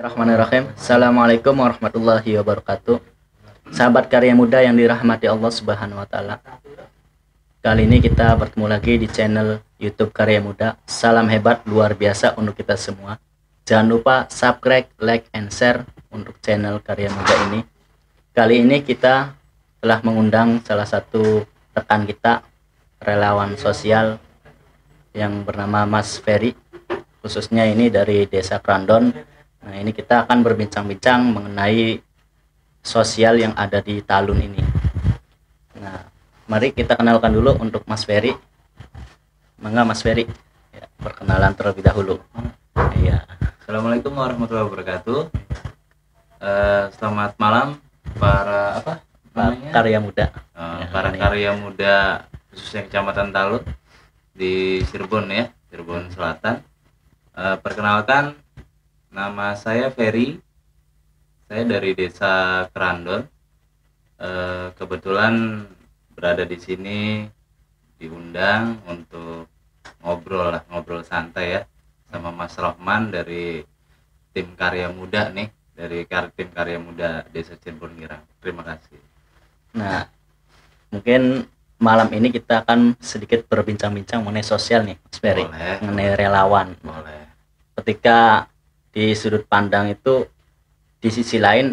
Bismillahirrahmanirrahim. Assalamualaikum warahmatullahi wabarakatuh. Sahabat karya muda yang dirahmati Allah Subhanahu wa taala. Kali ini kita bertemu lagi di channel YouTube Karya Muda. Salam hebat luar biasa untuk kita semua. Jangan lupa subscribe, like, and share untuk channel Karya Muda ini. Kali ini kita telah mengundang salah satu rekan kita, relawan sosial yang bernama Mas Ferry, khususnya ini dari Desa Krandon. Nah, ini kita akan berbincang-bincang mengenai sosial yang ada di Talun ini. Nah, mari kita kenalkan dulu untuk Mas Ferry. Mangga Mas Ferry, ya, perkenalan terlebih dahulu. Iya. Assalamualaikum warahmatullahi wabarakatuh. Selamat malam para Karya muda. Para karya muda khususnya Kecamatan Talun di Cirebon ya, Cirebon Selatan. Perkenalkan, nama saya Ferry. Saya dari Desa Krandon. Kebetulan berada di sini diundang untuk ngobrol santai ya sama Mas Rohman dari tim Karya Muda nih, dari tim Karya Muda Desa Cirebon Girang. Terima kasih. Nah, mungkin malam ini kita akan sedikit berbincang-bincang mengenai sosial nih, Mas Ferry, mengenai relawan. Boleh. Ketika di sudut pandang itu, di sisi lain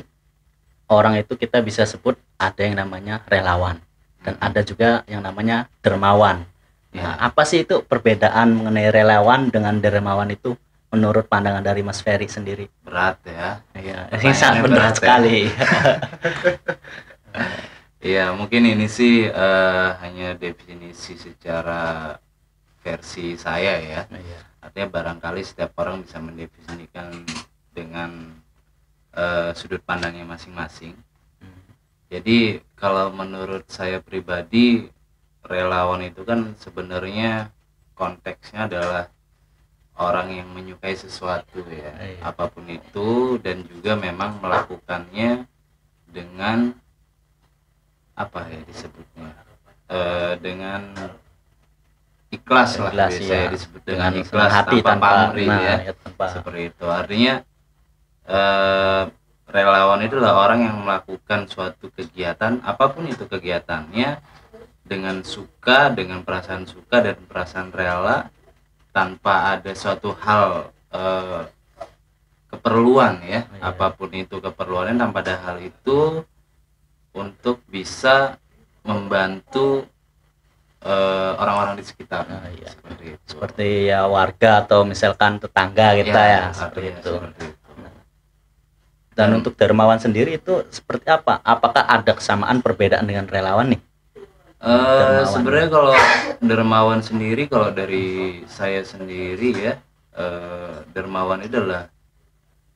orang itu kita bisa sebut ada yang namanya relawan dan ada juga yang namanya dermawan. Nah, apa sih itu perbedaan mengenai relawan dengan dermawan itu menurut pandangan dari Mas Ferry sendiri? Berat ya. Iya, ini sangat berat sekali. Iya, mungkin ini sih hanya definisi secara versi saya ya. Iya. Artinya barangkali setiap orang bisa mendefinisikan dengan sudut pandangnya masing-masing. Jadi kalau menurut saya pribadi, relawan itu kan sebenarnya konteksnya adalah orang yang menyukai sesuatu ya, apapun itu, dan juga memang melakukannya dengan apa ya disebutnya, dengan ikhlas lah, biasanya disebut dengan ikhlas, hati, tanpa pamrih ya, seperti itu. Artinya relawan itu adalah orang yang melakukan suatu kegiatan, apapun itu kegiatannya, dengan suka, dengan perasaan suka dan perasaan rela, tanpa ada suatu hal keperluan ya, apapun itu keperluannya, tanpa ada hal itu untuk bisa membantu orang-orang di sekitar. Seperti ya warga atau misalkan tetangga kita ya, seperti itu. Dan untuk dermawan sendiri itu seperti apa? Apakah ada kesamaan perbedaan dengan relawan nih? Sebenarnya kalau dermawan sendiri, kalau dari saya sendiri ya, dermawan itu adalah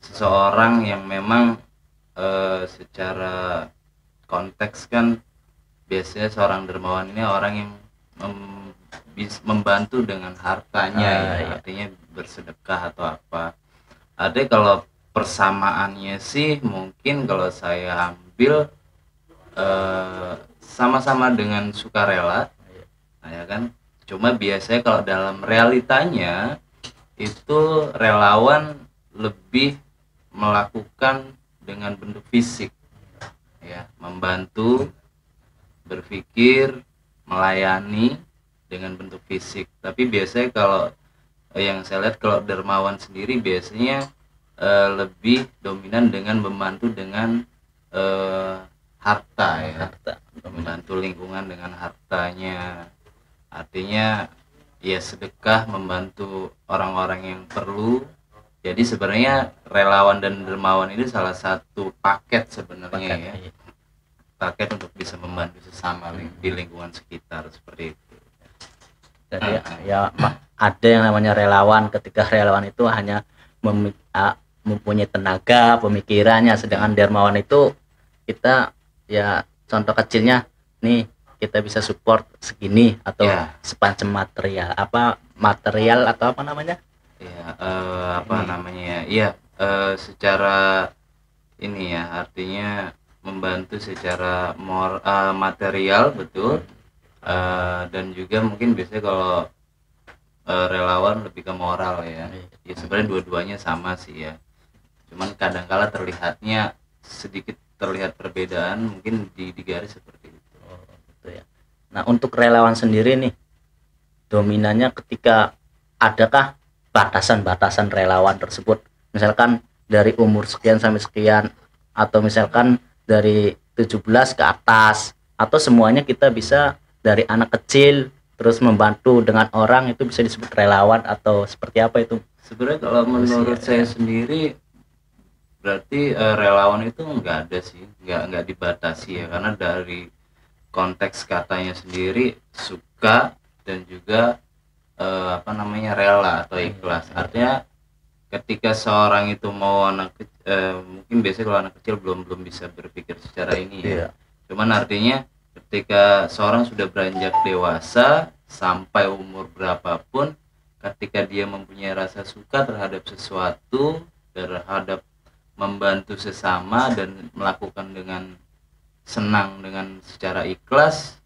seseorang yang memang secara konteks kan biasanya seorang dermawan ini orang yang membantu dengan hartanya ya, artinya bersedekah atau apa. Ada kalau persamaannya sih mungkin kalau saya ambil sama-sama dengan sukarela, nah ya kan. Cuma biasanya kalau dalam realitanya itu relawan lebih melakukan dengan bentuk fisik ya, membantu, berpikir, melayani dengan bentuk fisik. Tapi biasanya kalau yang saya lihat, kalau dermawan sendiri biasanya lebih dominan dengan membantu dengan harta ya, membantu lingkungan dengan hartanya. Artinya ya sedekah, membantu orang-orang yang perlu. Jadi sebenarnya relawan dan dermawan ini salah satu paket sebenarnya ya, paket untuk bisa membantu sesama di lingkungan sekitar, seperti itu. Jadi ya ada yang namanya relawan, ketika relawan itu hanya mempunyai tenaga, pemikirannya, sedangkan dermawan itu kita ya contoh kecilnya nih, kita bisa support segini atau sepanjang material atau apa namanya namanya ya, secara ini ya, artinya membantu secara material, betul. Dan juga mungkin biasanya kalau relawan lebih ke moral ya. Ya sebenarnya dua-duanya sama sih ya. cuman kadangkala terlihatnya sedikit terlihat perbedaan mungkin di garis seperti itu. Oh, gitu ya. Nah, untuk relawan sendiri nih, dominannya ketika adakah batasan-batasan relawan tersebut? Misalkan dari umur sekian sampai sekian, atau misalkan dari 17 ke atas, atau semuanya kita bisa dari anak kecil terus membantu dengan orang itu bisa disebut relawan, atau seperti apa itu? Sebenarnya kalau menurut saya sendiri berarti relawan itu nggak ada sih, nggak dibatasi ya, karena dari konteks katanya sendiri suka dan juga apa namanya rela atau ikhlas. Artinya ketika seorang itu mau mungkin biasanya kalau anak kecil belum bisa berpikir secara ini ya. Cuman artinya ketika seorang sudah beranjak dewasa sampai umur berapapun, ketika dia mempunyai rasa suka terhadap sesuatu, terhadap membantu sesama dan melakukan dengan senang dengan secara ikhlas,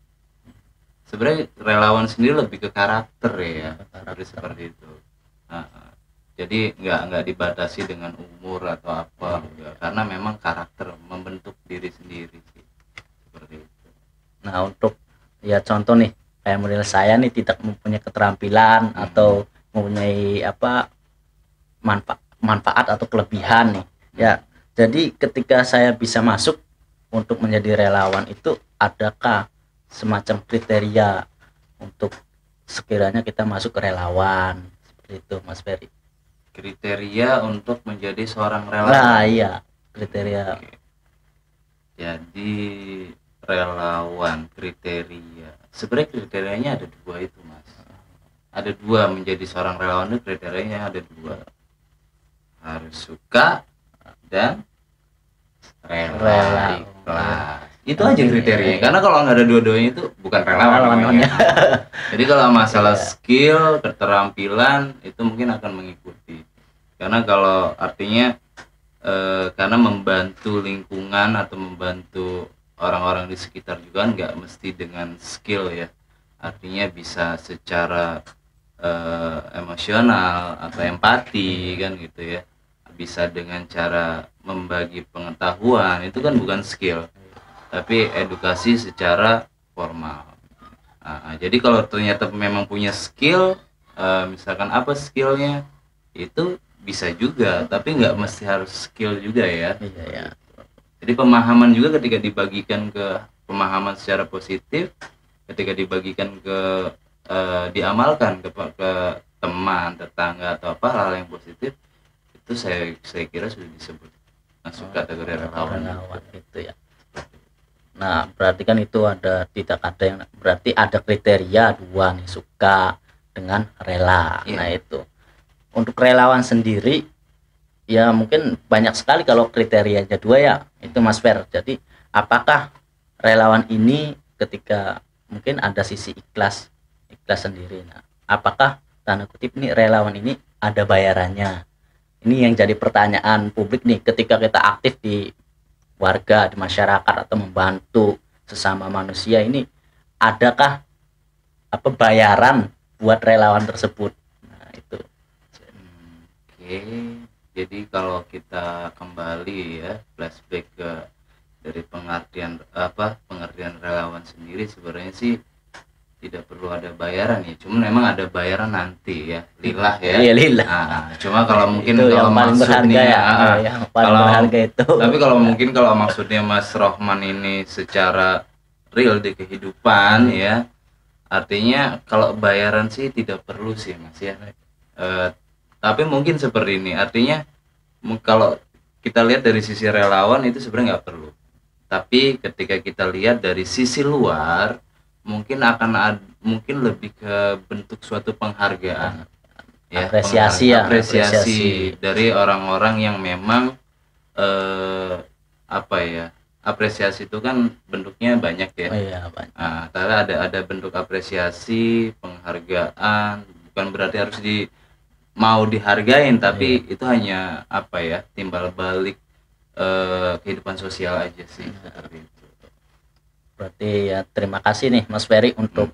sebenarnya relawan sendiri lebih ke karakter ya, seperti itu. Jadi nggak dibatasi dengan umur atau apa, karena memang karakter membentuk diri sendiri sih, seperti itu. Nah, untuk ya contoh nih, kayak model saya nih tidak mempunyai keterampilan atau mempunyai apa manfaat atau kelebihan nih. Ya, jadi ketika saya bisa masuk untuk menjadi relawan itu, adakah semacam kriteria untuk sekiranya kita masuk ke relawan seperti itu, Mas Ferry? Kriteria untuk menjadi seorang relawan? Nah, iya, kriteria. Oke. Jadi relawan kriteria, sebenarnya kriterianya ada dua itu, Mas. Ada dua, menjadi seorang relawan itu kriterianya ada dua, harus suka dan rela ikhlas. Itu aja kriterianya. Karena kalau nggak ada dua-duanya itu bukan relawan namanya. Jadi kalau masalah skill, keterampilan itu mungkin akan mengikuti. Karena kalau artinya karena membantu lingkungan atau membantu orang-orang di sekitar juga nggak mesti dengan skill ya. Artinya bisa secara emosional atau empati kan gitu ya. Bisa dengan cara membagi pengetahuan, itu kan bukan skill, tapi edukasi secara formal. Jadi kalau ternyata memang punya skill, misalkan apa skillnya, itu bisa juga, tapi nggak mesti harus skill juga ya. Jadi pemahaman juga ketika dibagikan ke pemahaman secara positif, ketika dibagikan ke diamalkan ke teman, tetangga atau apa hal yang positif, itu saya kira sudah disebut masuk kategori relawan gitu ya. Nah, berarti kan itu tidak ada yang, berarti ada kriteria dua nih, suka dengan rela. Nah, itu untuk relawan sendiri ya mungkin banyak sekali kalau kriterianya dua ya, itu Mas Fer. Jadi apakah relawan ini ketika mungkin ada sisi ikhlas sendiri, nah apakah tanda kutip nih relawan ini ada bayarannya? Ini yang jadi pertanyaan publik nih, ketika kita aktif di warga, di masyarakat atau membantu sesama manusia ini, adakah apa bayaran buat relawan tersebut? Nah, itu. Oke. Jadi kalau kita kembali ya, flashback ke dari pengertian pengertian relawan sendiri, sebenarnya sih tidak perlu ada bayaran ya, cuma memang ada bayaran nanti ya, lillah ya. Iya, lillah. Cuma kalau mungkin itu kalau maksudnya yang paling berharga itu. Tapi kalau mungkin kalau maksudnya Mas Rohman ini secara real di kehidupan ya, artinya kalau bayaran sih tidak perlu sih Mas ya. Tapi mungkin seperti ini, artinya kalau kita lihat dari sisi relawan itu sebenarnya nggak perlu. Tapi ketika kita lihat dari sisi luar, mungkin mungkin lebih ke bentuk suatu penghargaan ya, apresiasi dari orang-orang yang memang apresiasi itu kan bentuknya banyak ya. Banyak. Tapi ada bentuk apresiasi, penghargaan, bukan berarti harus mau dihargain, tapi itu hanya timbal balik kehidupan sosial aja sih, seperti itu. Berarti ya terima kasih nih Mas Ferry untuk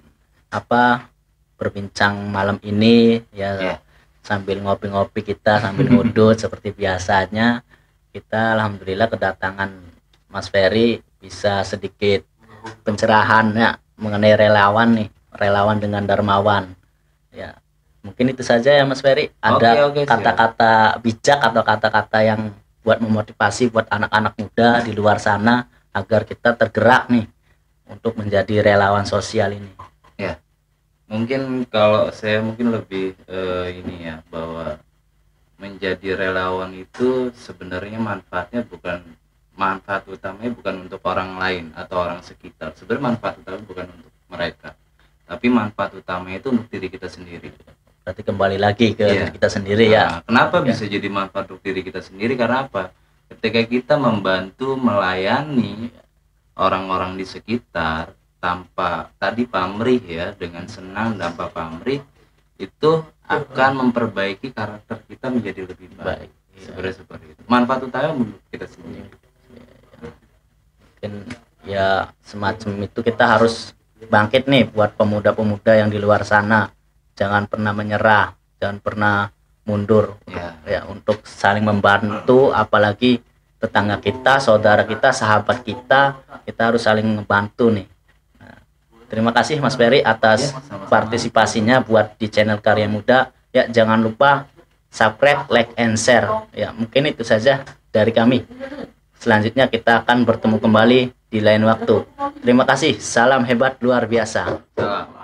berbincang malam ini ya, sambil ngopi-ngopi kita sambil ngudut seperti biasanya. kita alhamdulillah kedatangan Mas Ferry bisa sedikit pencerahan ya mengenai relawan nih, relawan dengan dermawan. Ya, mungkin itu saja ya Mas Ferry. Ada Oke, siap. kata-kata bijak atau kata-kata yang buat memotivasi buat anak-anak muda di luar sana agar kita tergerak nih untuk menjadi relawan sosial ini. Ya, mungkin kalau saya mungkin lebih ini ya, bahwa menjadi relawan itu sebenarnya manfaat utamanya bukan untuk orang lain atau orang sekitar. Sebenarnya manfaat utamanya bukan untuk mereka, tapi manfaat utamanya itu untuk diri kita sendiri. Berarti kembali lagi ke Iya. diri kita sendiri ya. Nah, kenapa Ya. bisa jadi manfaat untuk diri kita sendiri? Karena apa? Ketika kita membantu melayani orang-orang di sekitar tanpa tadi pamrih ya, dengan senang tanpa pamrih, itu akan memperbaiki karakter kita menjadi lebih baik. Sebenarnya seperti itu. Manfaat utama menurut kita sendiri. Mungkin ya semacam itu kita harus bangkit nih buat pemuda-pemuda yang di luar sana. Jangan pernah menyerah, jangan pernah mundur ya untuk saling membantu, apalagi tetangga kita, saudara kita, sahabat kita harus saling membantu nih. Nah, terima kasih Mas Ferry atas partisipasinya buat di channel Karya Muda. Ya, jangan lupa subscribe, like, and share. Ya, mungkin itu saja dari kami. Selanjutnya kita akan bertemu kembali di lain waktu. Terima kasih. Salam hebat luar biasa. Salam.